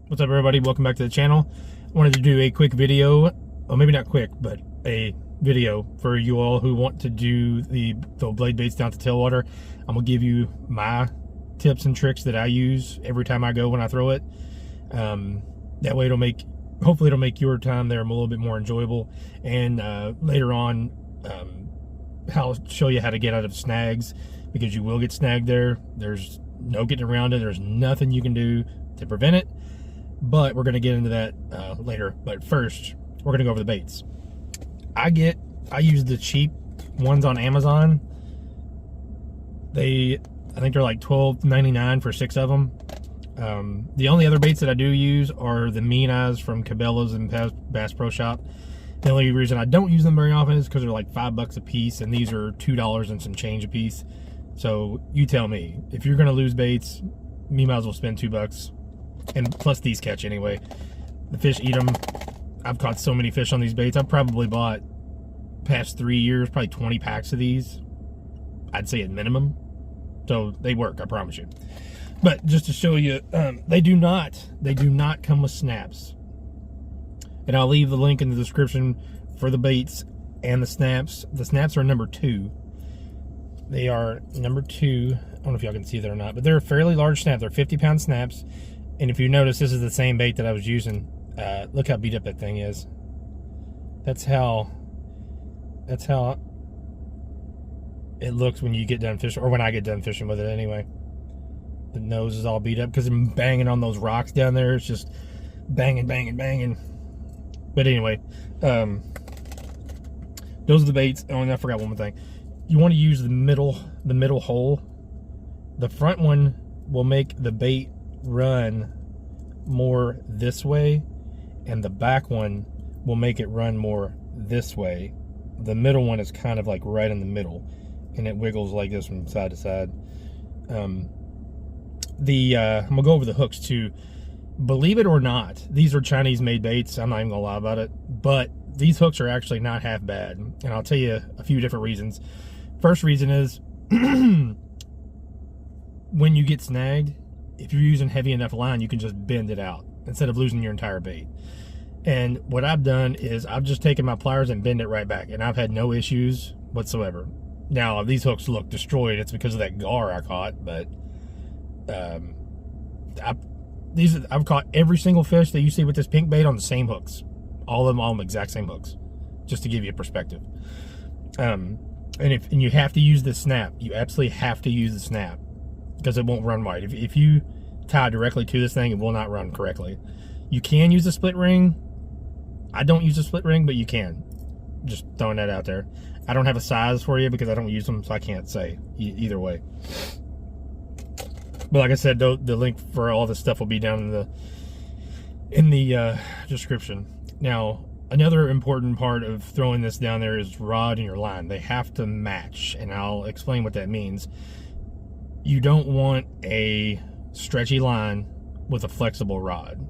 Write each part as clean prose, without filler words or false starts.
What's up, everybody? Welcome back to the channel. I wanted to do a quick video, well, maybe not quick, but a video for you all who want to do the blade baits down to tailwater. I'm gonna give you my tips and tricks that I use every time I go when I throw it. That way hopefully it'll make your time there a little bit more enjoyable. And later on, I'll show you how to get out of snags, because you will get snagged there. There's no getting around it. There's nothing you can do to prevent it. But we're going to get into that later. But first, we're going to go over the baits. I use the cheap ones on Amazon. I think they're like $12.99 for 6 of them. The only other baits that I do use are the Mean Eyes from Cabela's and Bass Pro Shop. The only reason I don't use them very often is because they're like $5 a piece, and these are $2 and some change a piece. So you tell me, if you're going to lose baits, you might as well spend $2. And plus these catch anyway. The fish eat them. I've caught so many fish on these baits. I've probably bought, past 3 years, probably 20 packs of these. I'd say at minimum. So they work, I promise you. But just to show you, they do not come with snaps. And I'll leave the link in the description for the baits and the snaps. The snaps are number 2. They are number 2. I don't know if y'all can see that or not, but they're a fairly large snap. They're 50-pound snaps. And if you notice, this is the same bait that I was using. Look how beat up that thing is. That's how it looks when you get done fishing, or when I get done fishing with it anyway. The nose is all beat up because I'm banging on those rocks down there. It's just banging, banging, banging. But anyway, those are the baits. Oh, and I forgot one more thing. You want to use the middle hole. The front one will make the bait run more this way, and the back one will make it run more this way. The middle one is kind of like right in the middle, and it wiggles like this from side to side. I'm gonna go over the hooks too. Believe it or not, these are Chinese made baits. I'm not even gonna lie about it, but these hooks are actually not half bad, and I'll tell you a few different reasons. First reason is when you get snagged, if you're using heavy enough line, you can just bend it out instead of losing your entire bait. And what I've done is I've just taken my pliers and bend it right back, and I've had no issues whatsoever. Now, if these hooks look destroyed, it's because of that gar I caught, but I've caught every single fish that you see with this pink bait on the same hooks. All of them exact same hooks, just to give you a perspective. And you have to use the snap. You absolutely have to use the snap, because it won't run right. If you tie directly to this thing, it will not run correctly. You can use a split ring. I don't use a split ring, but you can. Just throwing that out there. I don't have a size for you because I don't use them, so I can't say either way. But like I said, the link for all this stuff will be down in the description. Now, another important part of throwing this down there is rod and your line. They have to match, and I'll explain what that means. You don't want a stretchy line with a flexible rod.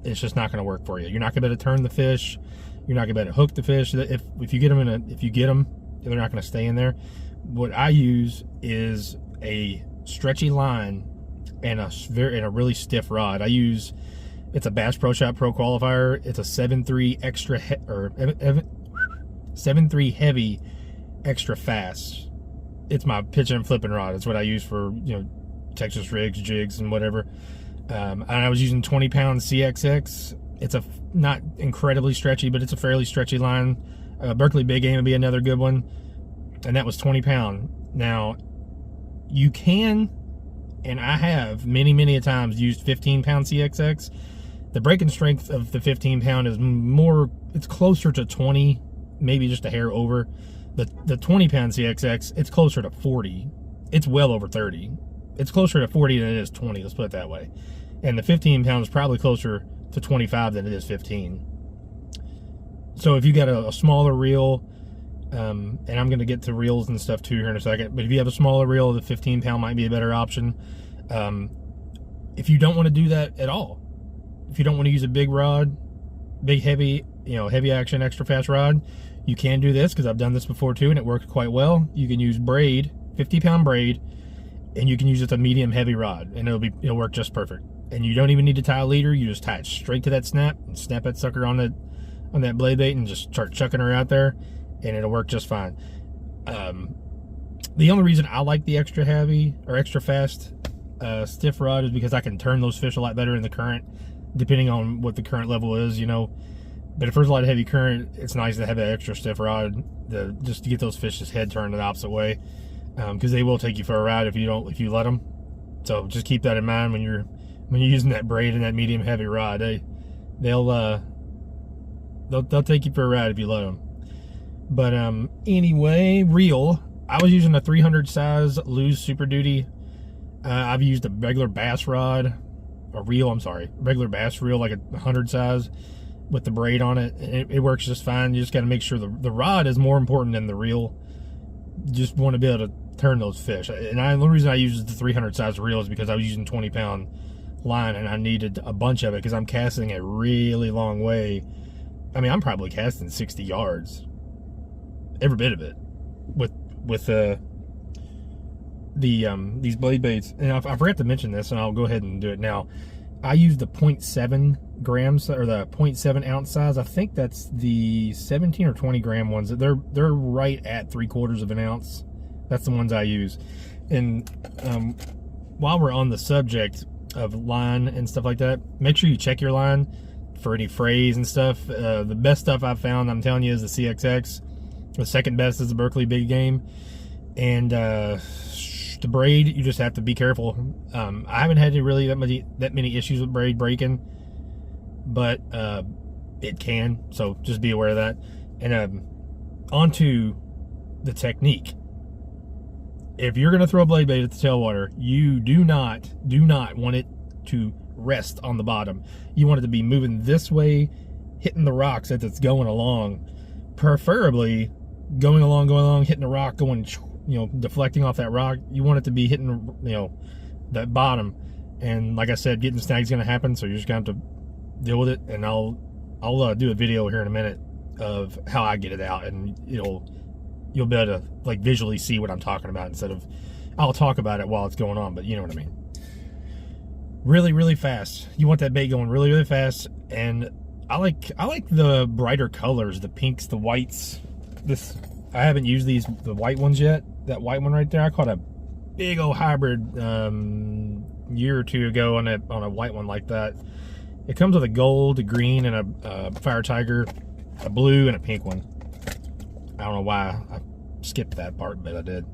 It's just not going to work for you. You're not going to be able to turn the fish. You're not going to be able to hook the fish. If you get them they're not going to stay in there. What I use is a stretchy line and a really stiff rod. It's a Bass Pro Shop Pro Qualifier. It's a 7.3 extra 7.3 heavy extra fast. It's my pitching and flipping rod. It's what I use for, Texas rigs, jigs, and whatever. And I was using 20-pound CXX. It's not incredibly stretchy, but it's a fairly stretchy line. Berkeley Big Game would be another good one, and that was 20-pound. Now, you can, and I have many a times used 15-pound CXX. The breaking strength of the 15-pound is it's closer to 20, maybe just a hair over. The 20-pound CXX, it's closer to 40. It's well over 30. It's closer to 40 than it is 20, let's put it that way. And the 15-pound is probably closer to 25 than it is 15. So if you got a smaller reel, and I'm going to get to reels and stuff too here in a second, but if you have a smaller reel, the 15-pound might be a better option. If you don't want to do that at all, if you don't want to use a big rod, big heavy, heavy action, extra fast rod, you can do this, because I've done this before too, and it works quite well. You can use braid, 50-pound braid, and you can use it a medium heavy rod, and it'll work just perfect. and you don't even need to tie a leader. You just tie it straight to that snap and snap that sucker on that blade bait and just start chucking her out there, and it'll work just fine. The only reason I like the extra heavy or extra fast stiff rod is because I can turn those fish a lot better in the current, depending on what the current level is, you know. But if there's a lot of heavy current, it's nice to have that extra stiff rod just to get those fish's head turned the opposite way, because they will take you for a ride if you let them. So just keep that in mind when you're using that braid and that medium heavy rod. They'll take you for a ride if you let them. But anyway, reel. I was using a 300 size Lew's Super Duty. I've used a regular bass rod, regular bass reel, like a 100 size with the braid on it. It works just fine. You just got to make sure the rod is more important than the reel. You just want to be able to turn those fish. And the reason I used the 300 size reel is because I was using 20-pound line, and I needed a bunch of it because I'm casting a really long way. I mean, I'm probably casting 60 yards, every bit of it, with these blade baits. And I forgot to mention this, and I'll go ahead and do it now. I used the 0.7 grams or the 0.7 ounce size. I think that's the 17 or 20 gram ones. They're right at 3/4 of an ounce. That's the ones I use. And while we're on the subject of line and stuff like that, make sure you check your line for any frays and stuff. The best stuff I've found, I'm telling you, is the CXX. The second best is the Berkley Big Game. And the braid, you just have to be careful. I haven't had that many issues with braid breaking, but it can, so just be aware of that. And onto the technique. If you're going to throw a blade bait at the tailwater, you do not want it to rest on the bottom. You want it to be moving this way, hitting the rocks as it's going along, preferably going along, hitting the rock, going, you know, deflecting off that rock. You want it to be hitting, you know, that bottom. And like I said, getting snags is going to happen, so you're just going to have to deal with it. And I'll do a video here in a minute of how I get it out, and you'll be able to like visually see what I'm talking about, instead of I'll talk about it while it's going on, but you know what I mean. Really, really fast. You want that bait going really, really fast. And I like the brighter colors, the pinks, the whites. I haven't used the white ones yet. That white one right there, I caught a big old hybrid year or two ago on a white one like that. It comes with a gold, a green, and a fire tiger, a blue, and a pink one. I don't know why I skipped that part, but I did.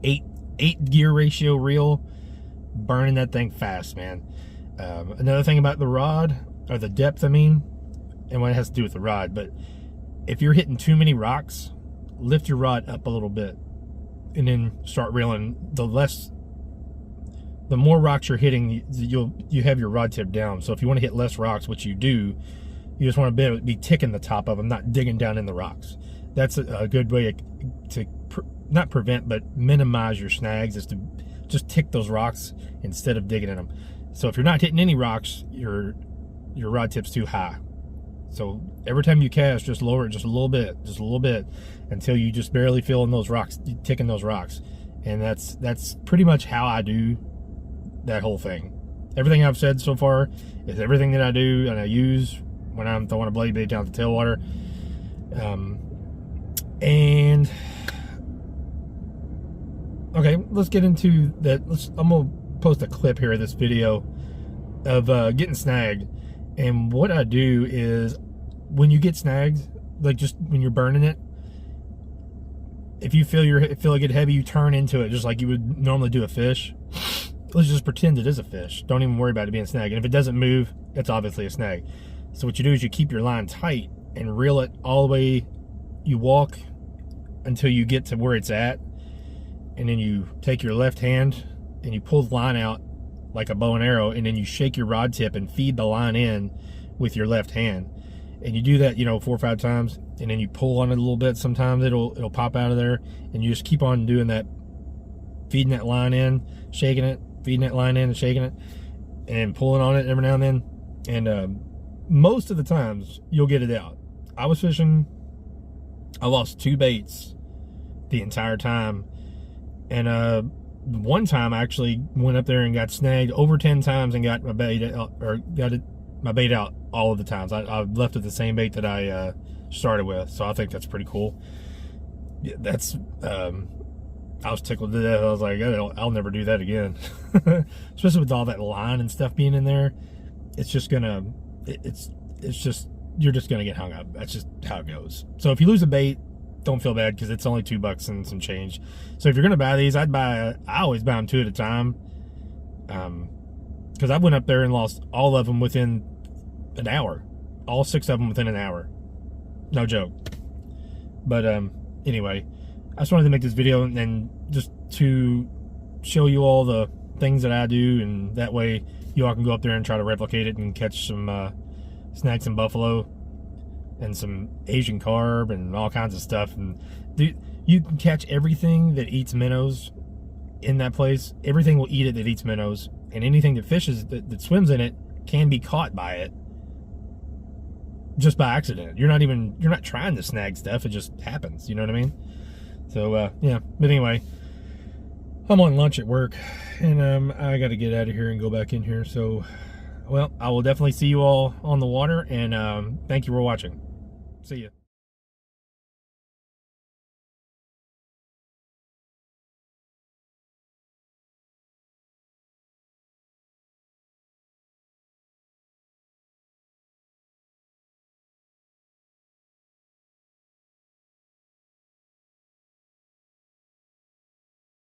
8 gear ratio reel, burning that thing fast, man. Another thing about the rod, or the depth, I mean, and what it has to do with the rod, but if you're hitting too many rocks, lift your rod up a little bit and then start reeling. The more rocks you're hitting, you have your rod tip down. So if you want to hit less rocks, which you do, you just want to be ticking the top of them, not digging down in the rocks. That's a good way to not prevent, but minimize your snags, is to just tick those rocks instead of digging in them. So if you're not hitting any rocks, your rod tip's too high. So every time you cast, just lower it just a little bit, until you just barely feel in those rocks, ticking those rocks. And that's pretty much how I do that whole thing. Everything I've said so far is everything that I do and I use when I'm throwing a blade bait down at the tailwater. And okay, let's get into that. I'm gonna post a clip here of this video of getting snagged. And what I do is, when you get snagged, like just when you're burning it, if you feel it get heavy, you turn into it just like you would normally do a fish. Let's just pretend it is a fish. Don't even worry about it being snagged. And if it doesn't move, it's obviously a snag. So what you do is you keep your line tight and reel it all the way. You walk until you get to where it's at, and then you take your left hand and you pull the line out like a bow and arrow, and then you shake your rod tip and feed the line in with your left hand. And you do that, 4 or 5 times, and then you pull on it a little bit. Sometimes it'll pop out of there, and you just keep on doing that, feeding that line in, shaking it, feeding that line in and shaking it, and pulling on it every now and then. And most of the times you'll get it out. I was fishing, I lost 2 baits the entire time, and one time I actually went up there and got snagged over 10 times and got my bait out, or got my bait out all of the times. I left with the same bait that I started with, so I think that's pretty cool. Yeah, that's I was tickled to death. I was like, I'll never do that again. Especially with all that line and stuff being in there. It's just gonna, it's just, you're just gonna get hung up. That's just how it goes. So if you lose a bait, don't feel bad, because it's only $2 and some change. So if you're gonna buy these, I always buy them 2 at a time. Because I went up there and lost all of them within an hour. All 6 of them within an hour. No joke. But anyway, I just wanted to make this video and just to show you all the things that I do, and that way you all can go up there and try to replicate it and catch some snag some buffalo and some Asian carp and all kinds of stuff. And you can catch everything that eats minnows in that place. Everything will eat it that eats minnows, and anything that fishes that swims in it can be caught by it just by accident. You're not trying to snag stuff, it just happens, you know what I mean? So yeah, but anyway, I'm on lunch at work, and I got to get out of here and go back in here. So, well, I will definitely see you all on the water, and thank you for watching. See ya.